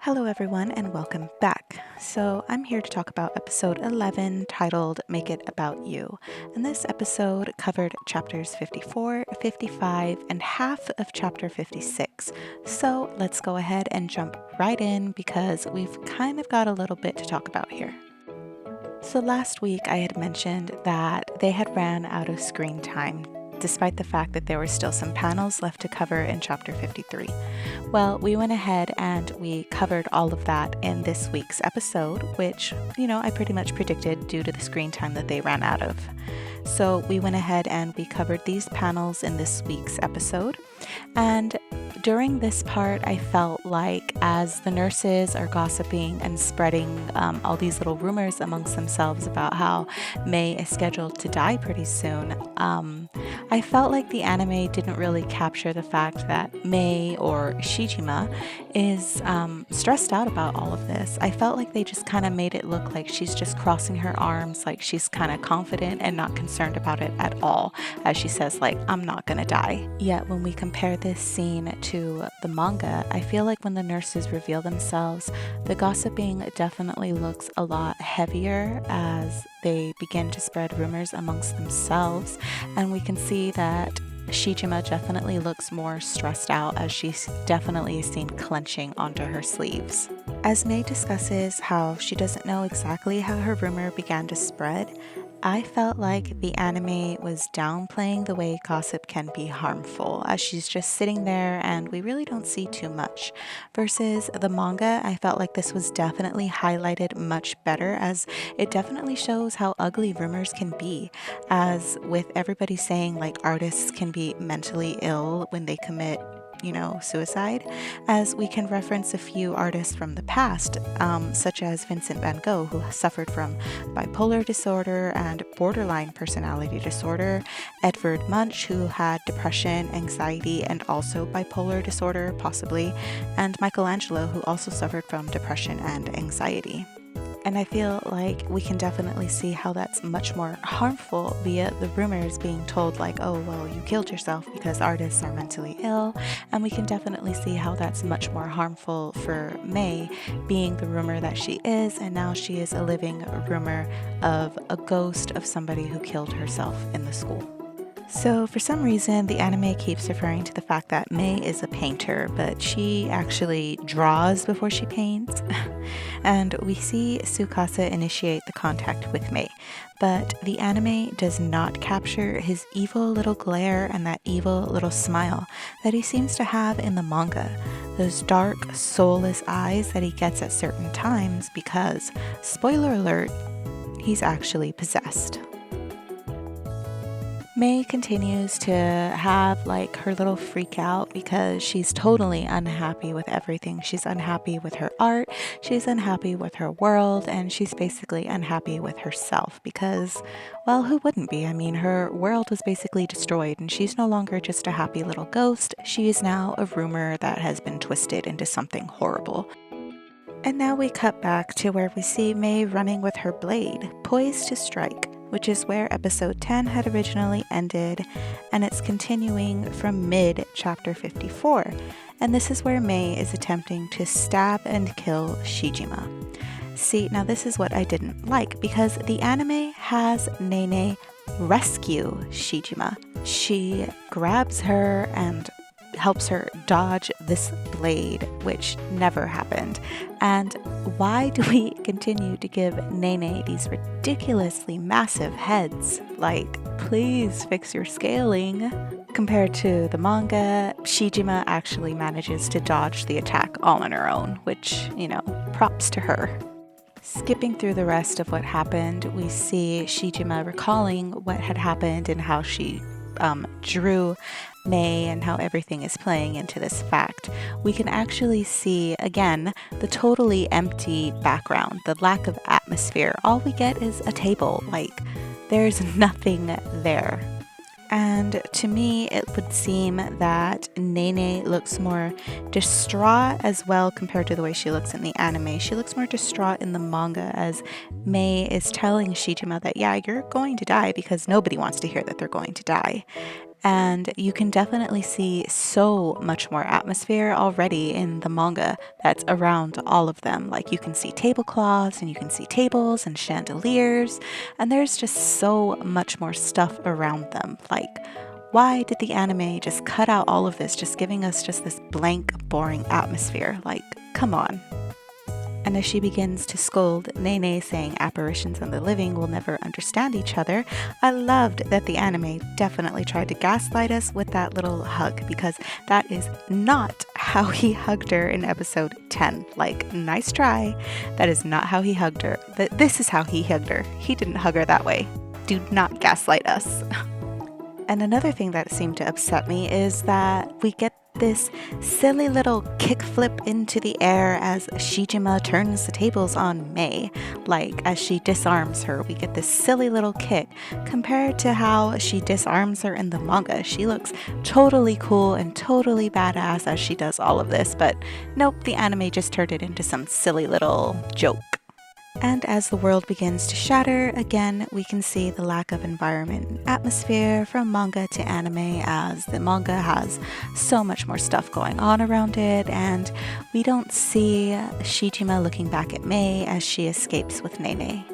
Hello, everyone, and welcome back. So, I'm here to talk about episode 11 titled Make It About You. And this episode covered chapters 54, 55, and half of chapter 56. So, let's go ahead and jump right in because we've kind of got a little bit to talk about here. So, last week I had mentioned that they had ran out of screen time, despite the fact that there were still some panels left to cover in chapter 53. Well, we went ahead and we covered all of that in this week's episode, which, I pretty much predicted due to the screen time that they ran out of. So we went ahead and we covered these panels in this week's episode. And during this part, I felt like as the nurses are gossiping and spreading all these little rumors amongst themselves about how May is scheduled to die pretty soon, I felt like the anime didn't really capture the fact that May or Shijima is stressed out about all of this. I felt like they just kind of made it look like she's just crossing her arms, like she's kind of confident and not concerned about it at all, as she says, like, I'm not gonna die. Yet when we compare this scene to the manga, I feel like when the nurses reveal themselves, the gossiping definitely looks a lot heavier as they begin to spread rumors amongst themselves, and we can see that Shijima definitely looks more stressed out as she's definitely seen clenching onto her sleeves. As May discusses how she doesn't know exactly how her rumor began to spread, I felt like the anime was downplaying the way gossip can be harmful, as she's just sitting there and we really don't see too much. Versus the manga, I felt like this was definitely highlighted much better, as it definitely shows how ugly rumors can be. As with everybody saying like artists can be mentally ill when they commit suicide, as we can reference a few artists from the past, such as Vincent van Gogh, who suffered from bipolar disorder and borderline personality disorder, Edvard Munch, who had depression, anxiety, and also bipolar disorder, possibly, and Michelangelo, who also suffered from depression and anxiety. And I feel like we can definitely see how that's much more harmful via the rumors being told like, oh, well, you killed yourself because artists are mentally ill. And we can definitely see how that's much more harmful for May, being the rumor that she is. And now she is a living rumor of a ghost of somebody who killed herself in the school. So for some reason, the anime keeps referring to the fact that May is a painter, but she actually draws before she paints. And we see Tsukasa initiate the contact with May, but the anime does not capture his evil little glare and that evil little smile that he seems to have in the manga. Those dark, soulless eyes that he gets at certain times because, spoiler alert, he's actually possessed. May continues to have like her little freak out because she's totally unhappy with everything. She's unhappy with her art, she's unhappy with her world, and she's basically unhappy with herself because, well, who wouldn't be? I mean, her world was basically destroyed and she's no longer just a happy little ghost. She is now a rumor that has been twisted into something horrible. And now we cut back to where we see May running with her blade, poised to strike, which is where episode 10 had originally ended, and it's continuing from mid-chapter 54. And this is where May is attempting to stab and kill Shijima. See, now this is what I didn't like, because the anime has Nene rescue Shijima. She grabs her and helps her dodge this blade, which never happened. And why do we continue to give Nene these ridiculously massive heads? Like, please fix your scaling. Compared to the manga, Shijima actually manages to dodge the attack all on her own, which, props to her. Skipping through the rest of what happened, we see Shijima recalling what had happened and how she drew May and how everything is playing into this fact. We can actually see, again, the totally empty background, the lack of atmosphere. All we get is a table, like, there's nothing there. And to me, it would seem that Nene looks more distraught as well compared to the way she looks in the anime. She looks more distraught in the manga as May is telling Shijima that, yeah, you're going to die because nobody wants to hear that they're going to die. And you can definitely see so much more atmosphere already in the manga that's around all of them. Like you can see tablecloths and you can see tables and chandeliers, and there's just so much more stuff around them. Like, why did the anime just cut out all of this, just giving us just this blank, boring atmosphere? Like, come on. And as she begins to scold Nene, saying apparitions and the living will never understand each other, I loved that the anime definitely tried to gaslight us with that little hug, because that is not how he hugged her in episode 10. Like, nice try. That is not how he hugged her. This is how he hugged her. He didn't hug her that way. Do not gaslight us. And another thing that seemed to upset me is that we get this silly little kickflip into the air as Shijima turns the tables on Mei. Like, as she disarms her, we get this silly little kick compared to how she disarms her in the manga. She looks totally cool and totally badass as she does all of this, but nope, the anime just turned it into some silly little joke. And as the world begins to shatter, again, we can see the lack of environment and atmosphere from manga to anime, as the manga has so much more stuff going on around it, and we don't see Shijima looking back at Mei as she escapes with Nene.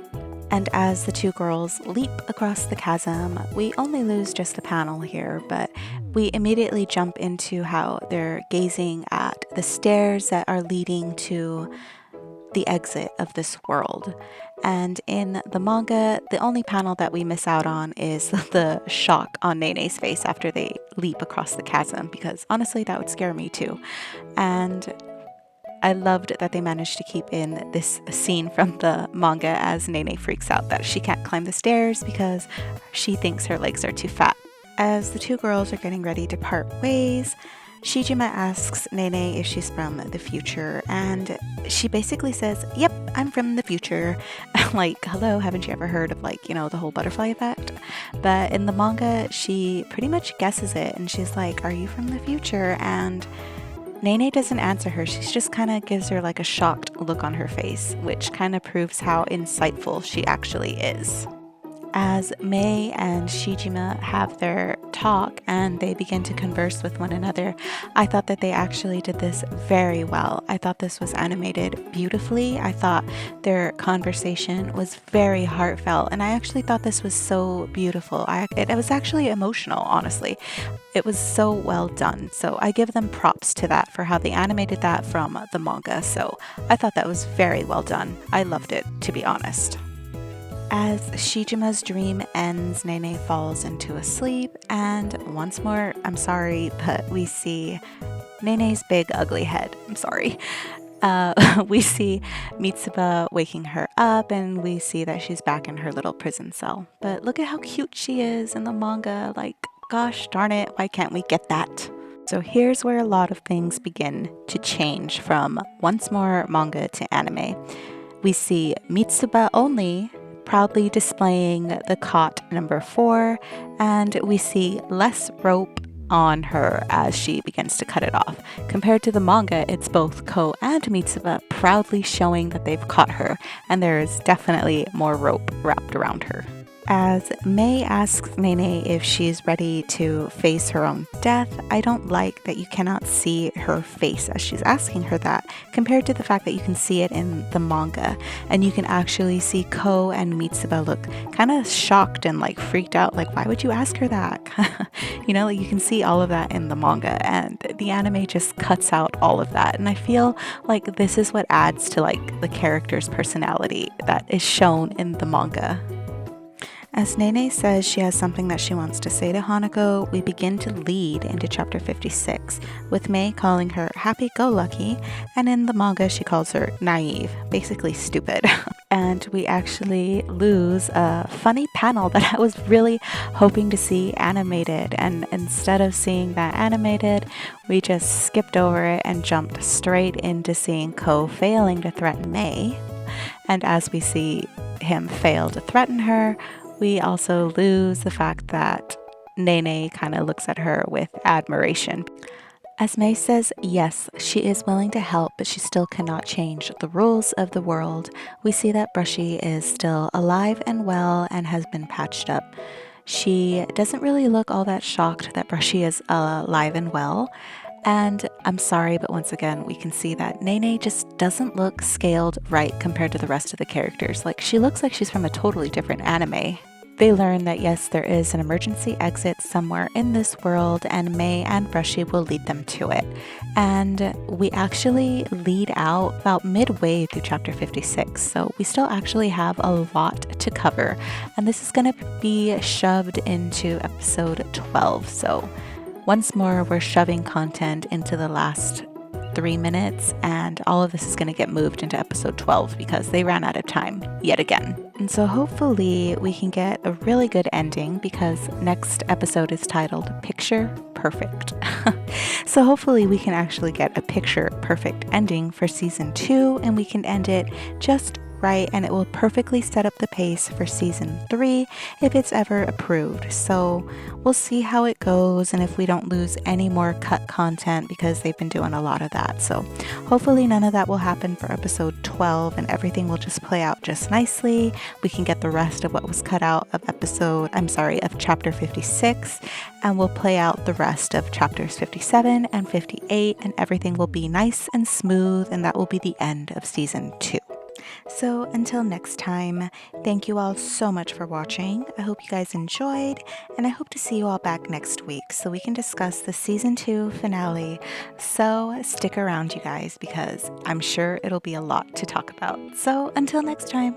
And as the two girls leap across the chasm, we only lose just the panel here, but we immediately jump into how they're gazing at the stairs that are leading to the exit of this world. And in the manga, the only panel that we miss out on is the shock on Nene's face after they leap across the chasm, because honestly, that would scare me too. And I loved that they managed to keep in this scene from the manga as Nene freaks out that she can't climb the stairs because she thinks her legs are too fat. As the two girls are getting ready to part ways, Shijima asks Nene if she's from the future, and she basically says, yep, I'm from the future. Like, hello, haven't you ever heard of, like, the whole butterfly effect? But in the manga, she pretty much guesses it, and she's like, are you from the future? And Nene doesn't answer her. She just kind of gives her like a shocked look on her face, which kind of proves how insightful she actually is. As Mei and Shijima have their talk and they begin to converse with one another, I thought that they actually did this very well. I thought this was animated beautifully. I thought their conversation was very heartfelt, and I actually thought this was so beautiful. It was actually emotional, honestly. It was so well done. So I give them props to that for how they animated that from the manga. So I thought that was very well done. I loved it, to be honest. As Shijima's dream ends, Nene falls into a sleep, and once more, I'm sorry, but we see Nene's big ugly head. I'm sorry. We see Mitsuba waking her up, and we see that she's back in her little prison cell. But look at how cute she is in the manga. Like, gosh darn it, why can't we get that? So here's where a lot of things begin to change from once more manga to anime. We see Mitsuba only proudly displaying the cot number 4, and we see less rope on her as she begins to cut it off. Compared to the manga, it's both Ko and Mitsuba proudly showing that they've caught her, and there is definitely more rope wrapped around her. As Mei asks Nene if she's ready to face her own death, I don't like that you cannot see her face as she's asking her that, compared to the fact that you can see it in the manga, and you can actually see Ko and Mitsuba look kind of shocked and like freaked out, like, why would you ask her that? Like, you can see all of that in the manga, and the anime just cuts out all of that, and I feel like this is what adds to like the character's personality that is shown in the manga. As Nene says she has something that she wants to say to Hanako, we begin to lead into chapter 56, with Mei calling her happy-go-lucky, and in the manga she calls her naive, basically stupid. And we actually lose a funny panel that I was really hoping to see animated, and instead of seeing that animated, we just skipped over it and jumped straight into seeing Ko failing to threaten Mei. And as we see him fail to threaten her, we also lose the fact that Nene kind of looks at her with admiration. As Mei says yes, she is willing to help, but she still cannot change the rules of the world. We see that Brushy is still alive and well and has been patched up. She doesn't really look all that shocked that Brushy is alive and well. And I'm sorry, but once again, we can see that Nene just doesn't look scaled right compared to the rest of the characters. Like, she looks like she's from a totally different anime. They learn that yes, there is an emergency exit somewhere in this world, and May and Brushy will lead them to it. And we actually lead out about midway through chapter 56, so we still actually have a lot to cover. And this is going to be shoved into episode 12. So once more, we're shoving content into the last 3 minutes, and all of this is going to get moved into episode 12 because they ran out of time yet again. And so hopefully we can get a really good ending, because next episode is titled Picture Perfect. So hopefully we can actually get a picture perfect ending for season 2, and we can end it just right, and it will perfectly set up the pace for season 3 if it's ever approved. So we'll see how it goes, and if we don't lose any more cut content, because they've been doing a lot of that. So hopefully none of that will happen for episode 12, and everything will just play out just nicely. We can get the rest of what was cut out of of chapter 56, and we'll play out the rest of chapters 57 and 58, and everything will be nice and smooth, and that will be the end of season 2. So until next time, thank you all so much for watching. I hope you guys enjoyed, and I hope to see you all back next week so we can discuss the season 2 finale. So stick around, you guys, because I'm sure it'll be a lot to talk about. So until next time.